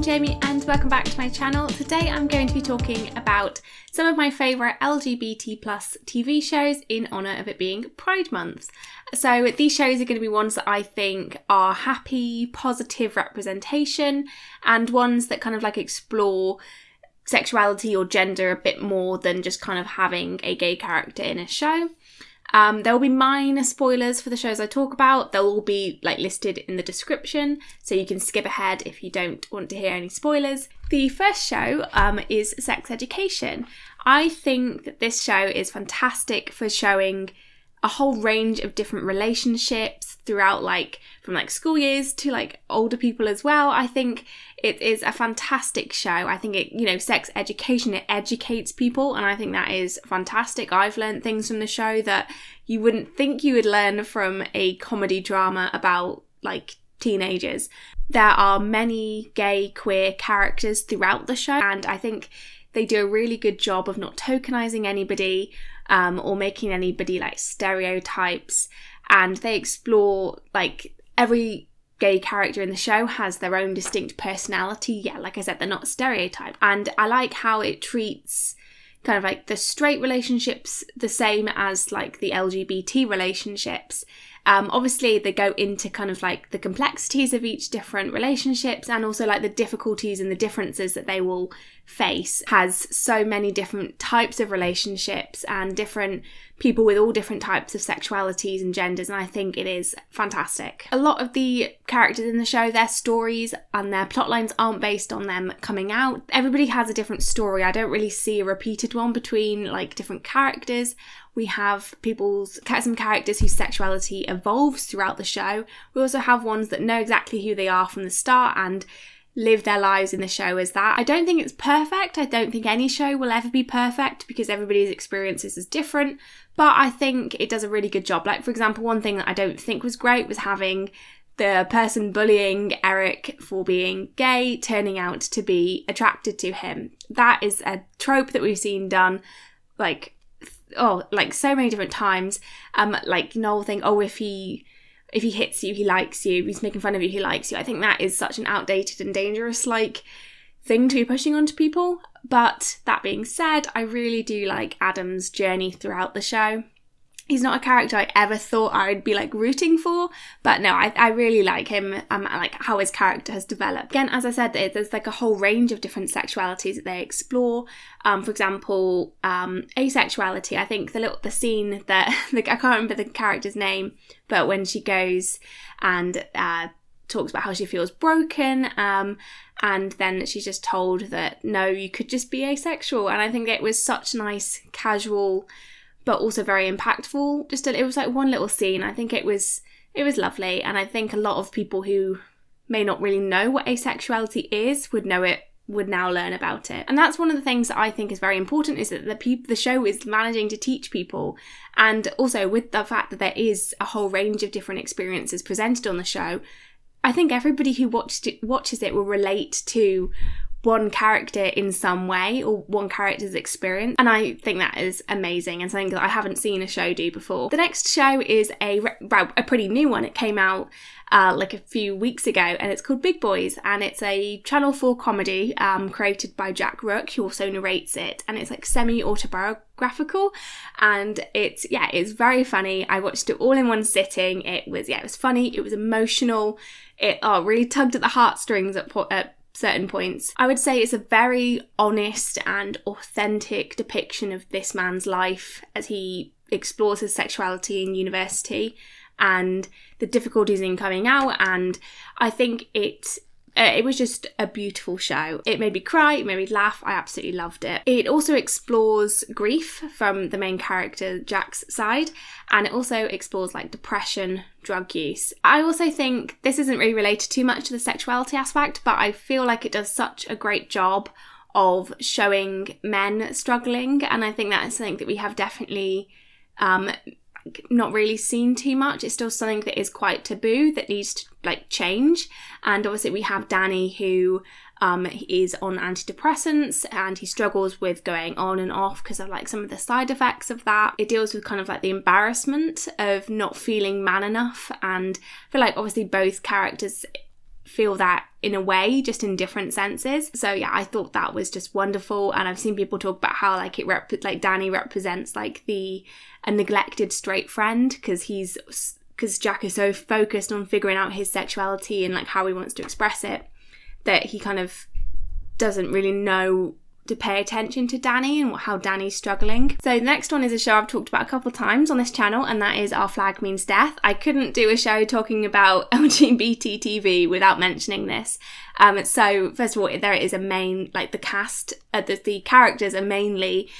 Jamie and welcome back to my channel. Today I'm going to be talking about some of my favourite LGBT plus TV shows in honour of it being Pride Month. So these shows are going to be ones that I think are happy, positive representation and ones that kind of like explore sexuality or gender a bit more than just kind of having a gay character in a show. There will be minor spoilers for the shows I talk about. They'll all be listed in the description, so you can skip ahead if you don't want to hear any spoilers. The first show is Sex Education. I think that this show is fantastic for showing a whole range of different relationships throughout from school years to older people as well. I think it is a fantastic show. I think it, sex education, it educates people, and I think that is fantastic. I've learned things from the show that you wouldn't think you would learn from a comedy drama about teenagers. There are many gay, queer characters throughout the show, and I think they do a really good job of not tokenizing anybody or making anybody stereotypes, and they explore every gay character in the show has their own distinct personality. Yeah, like I said, they're not stereotyped, and I like how it treats kind of the straight relationships the same as the LGBT relationships. Obviously they go into kind of the complexities of each different relationships, and also the difficulties and the differences that they will face. Has so many different types of relationships and different people with all different types of sexualities and genders, and I think it is fantastic. A lot of the characters in the show, their stories and their plot lines aren't based on them coming out. Everybody has a different story. I don't really see a repeated one between different characters. We have some characters whose sexuality evolves throughout the show. We also have ones that know exactly who they are from the start and live their lives in the show as that. I don't think it's perfect. I don't think any show will ever be perfect because everybody's experiences is different, but I think it does a really good job. For example, one thing that I don't think was great was having the person bullying Eric for being gay turning out to be attracted to him. That is a trope that we've seen done so many different times. Noel think, if he hits you, he likes you. If he's making fun of you, he likes you. I think that is such an outdated and dangerous thing to be pushing onto people. But that being said, I really do like Adam's journey throughout the show. He's not a character I ever thought I would be rooting for, but no, I really like him. I like how his character has developed. Again, as I said, there's a whole range of different sexualities that they explore. For example, asexuality. I think the scene that I can't remember the character's name, but when she goes and talks about how she feels broken, and then she's just told that no, you could just be asexual, and I think it was such nice, casual, but also very impactful. It was one little scene. I think it was lovely, and I think a lot of people who may not really know what asexuality is would now learn about it. And that's one of the things that I think is very important, is that the show is managing to teach people, and also with the fact that there is a whole range of different experiences presented on the show, I think everybody who watches it will relate to one character in some way or one character's experience, and I think that is amazing and something that I haven't seen a show do before. The next show is a pretty new one. It came out a few weeks ago, and it's called Big Boys, and it's a Channel 4 comedy created by Jack Rook, who also narrates it, and it's semi-autobiographical, and it's very funny. I watched it all in one sitting. It was funny, it was emotional, it really tugged at the heartstrings at certain points. I would say it's a very honest and authentic depiction of this man's life as he explores his sexuality in university and the difficulties in coming out, and I think it was just a beautiful show. It made me cry, it made me laugh, I absolutely loved it. It also explores grief from the main character Jack's side, and it also explores depression, drug use. I also think this isn't really related too much to the sexuality aspect, but I feel like it does such a great job of showing men struggling, and I think that is something that we have definitely not really seen too much. It's still something that is quite taboo that needs to change. And obviously we have Danny, who is on antidepressants, and he struggles with going on and off because of some of the side effects of that. It deals with kind of the embarrassment of not feeling man enough, and I feel obviously both characters feel that in a way, just in different senses. So yeah, I thought that was just wonderful. And I've seen people talk about how like Danny represents like a neglected straight friend, because Jack is so focused on figuring out his sexuality and like how he wants to express it, that he kind of doesn't really know to pay attention to Danny and how Danny's struggling. So the next one is a show I've talked about a couple of times on this channel, and that is Our Flag Means Death. I couldn't do a show talking about LGBT TV without mentioning this. So first of all, there is a main, like the cast, the characters are mainly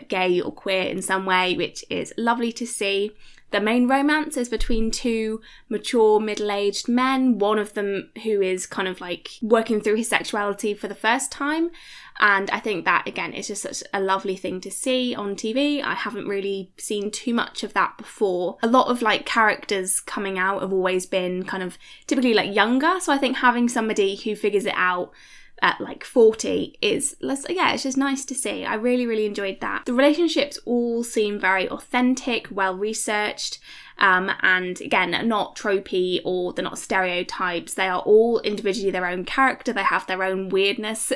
gay or queer in some way, which is lovely to see. The main romance is between two mature, middle-aged men, one of them who is kind of like working through his sexuality for the first time. And I think that, again, is just such a lovely thing to see on TV. I haven't really seen too much of that before. A lot of like characters coming out have always been kind of typically like younger. So I think having somebody who figures it out at like 40 is, it's just nice to see. I really, really enjoyed that. The relationships all seem very authentic, well researched, and again, not tropey or they're not stereotypes. They are all individually their own character. They have their own weirdness.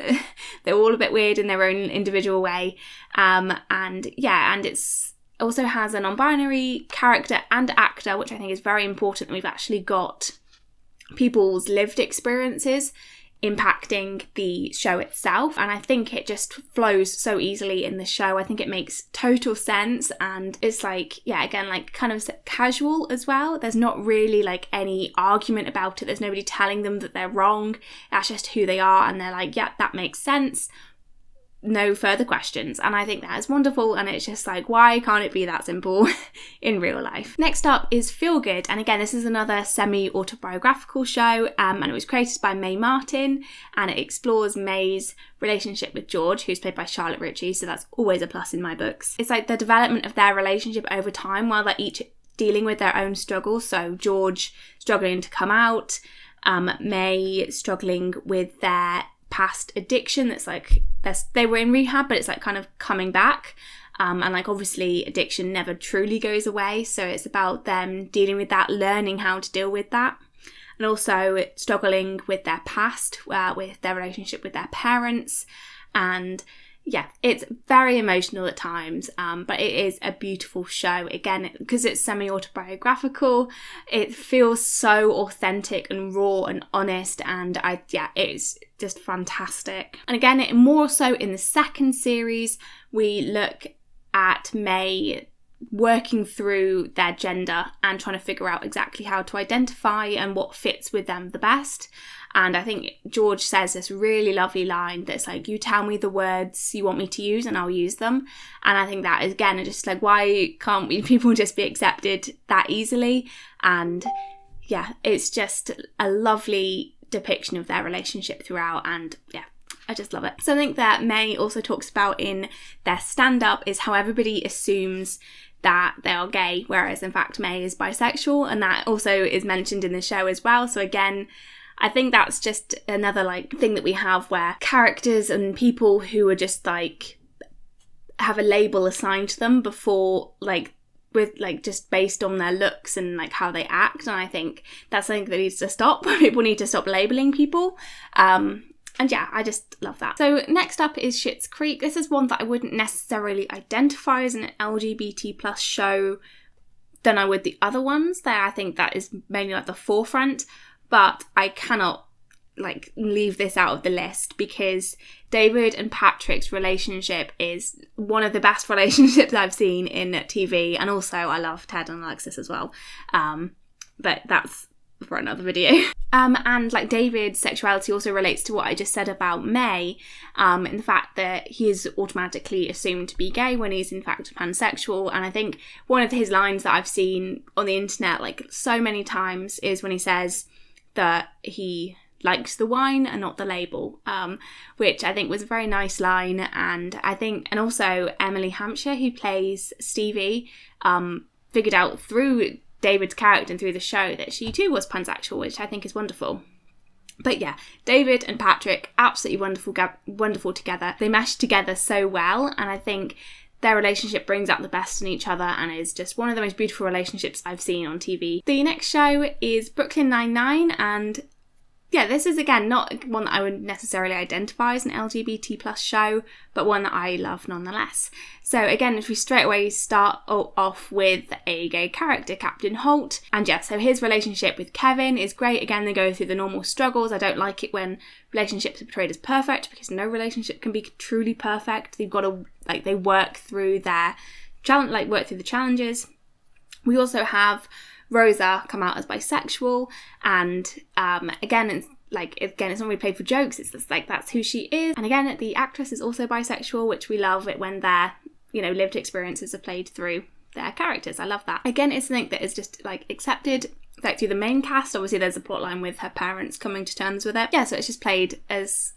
They're all a bit weird in their own individual way. And it's also has a non-binary character and actor, which I think is very important. We've actually got people's lived experiences impacting the show itself, and I think it just flows so easily in the show. I think it makes total sense, and it's like, again, like kind of casual as well. There's not really like any argument about it. There's nobody telling them that they're wrong. That's just who they are, and they're like, yeah, that makes sense. No further questions. And I think that is wonderful, and it's just like, why can't it be that simple in real life? Next up is Feel Good, and again, this is another semi-autobiographical show, and it was created by Mae Martin, and it explores Mae's relationship with George, who's played by Charlotte Ritchie, so that's always a plus in my books. It's like the development of their relationship over time while they're each dealing with their own struggles. So George struggling to come out, Mae struggling with their past addiction that's like they were in rehab, but it's like kind of coming back, and like obviously addiction never truly goes away, so it's about them dealing with that, learning how to deal with that, and also struggling with their past, with their relationship with their parents. And yeah, it's very emotional at times, but it is a beautiful show. Again, because it's semi-autobiographical, it feels so authentic and raw and honest, and it's just fantastic. And again, more so in the second series, we look at Mae working through their gender and trying to figure out exactly how to identify and what fits with them the best. And I think George says this really lovely line that's like, you tell me the words you want me to use and I'll use them. And I think that is, again, just like, why can't people just be accepted that easily? And yeah, it's just a lovely depiction of their relationship throughout, and yeah, I just love it. Something that Mae also talks about in their stand-up is how everybody assumes that they are gay, whereas in fact Mae is bisexual, and that also is mentioned in the show as well. So again, I think that's just another like thing that we have where characters and people who are just like have a label assigned to them before, like with like just based on their looks and like how they act. And I think that's something that needs to stop. People need to stop labeling people. And yeah, I just love that. So next up is Schitt's Creek. This is one that I wouldn't necessarily identify as an LGBT plus show than I would the other ones. There, I think that is mainly like the forefront, but I cannot like leave this out of the list because David and Patrick's relationship is one of the best relationships I've seen in TV, and also I love Ted and Alexis as well. But that's for another video. And like David's sexuality also relates to what I just said about Mae, in the fact that he is automatically assumed to be gay when he's in fact pansexual. And I think one of his lines that I've seen on the internet like so many times is when he says that he likes the wine and not the label, which I think was a very nice line. And I think, and also Emily Hampshire, who plays Stevie, figured out through David's character and through the show that she too was pansexual, which I think is wonderful. But yeah, David and Patrick, absolutely wonderful together. They mesh together so well, and I think their relationship brings out the best in each other and is just one of the most beautiful relationships I've seen on TV. The next show is Brooklyn Nine-Nine, and yeah, this is again not one that I would necessarily identify as an LGBT plus show, but one that I love nonetheless. So again, if we straight away start off with a gay character, Captain Holt, and yeah, so his relationship with Kevin is great. Again, they go through the normal struggles. I don't like it when relationships are portrayed as perfect, because no relationship can be truly perfect. They've got to, like, they work through their challenge, like work through the challenges. We also have Rosa come out as bisexual, and again, it's not really played for jokes. It's just like that's who she is. And again, the actress is also bisexual, which we love it when their, you know, lived experiences are played through their characters. I love that. Again, it's something that is just like accepted like through the main cast. Obviously, there's a plotline with her parents coming to terms with it. Yeah, so it's just played as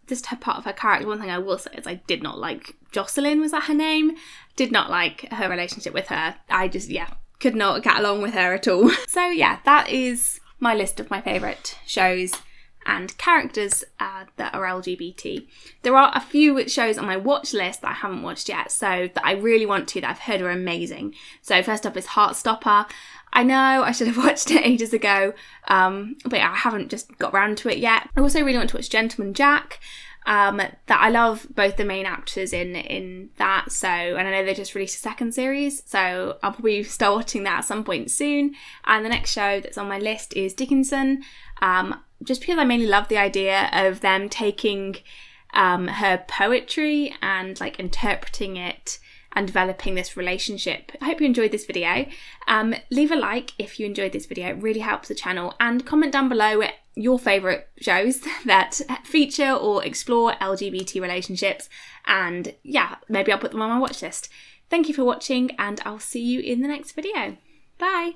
just her part of her character. One thing I will say is I did not like Jocelyn, was that her name? Did not like her relationship with her. I just, yeah, could not get along with her at all. So yeah, that is my list of my favourite shows and characters that are LGBT. There are a few shows on my watch list that I haven't watched yet, so that I really want to, that I've heard are amazing. So first up is Heartstopper. I know I should have watched it ages ago, but I haven't just got around to it yet. I also really want to watch Gentleman Jack. That I love both the main actors in that, so, and I know they just released a second series, so I'll probably start watching that at some point soon. And the next show that's on my list is Dickinson, just because I mainly love the idea of them taking her poetry and like interpreting it and developing this relationship. I hope you enjoyed this video. Leave a like if you enjoyed this video, it really helps the channel, and comment down below your favourite shows that feature or explore LGBT relationships, and yeah, maybe I'll put them on my watch list. Thank you for watching, and I'll see you in the next video. Bye!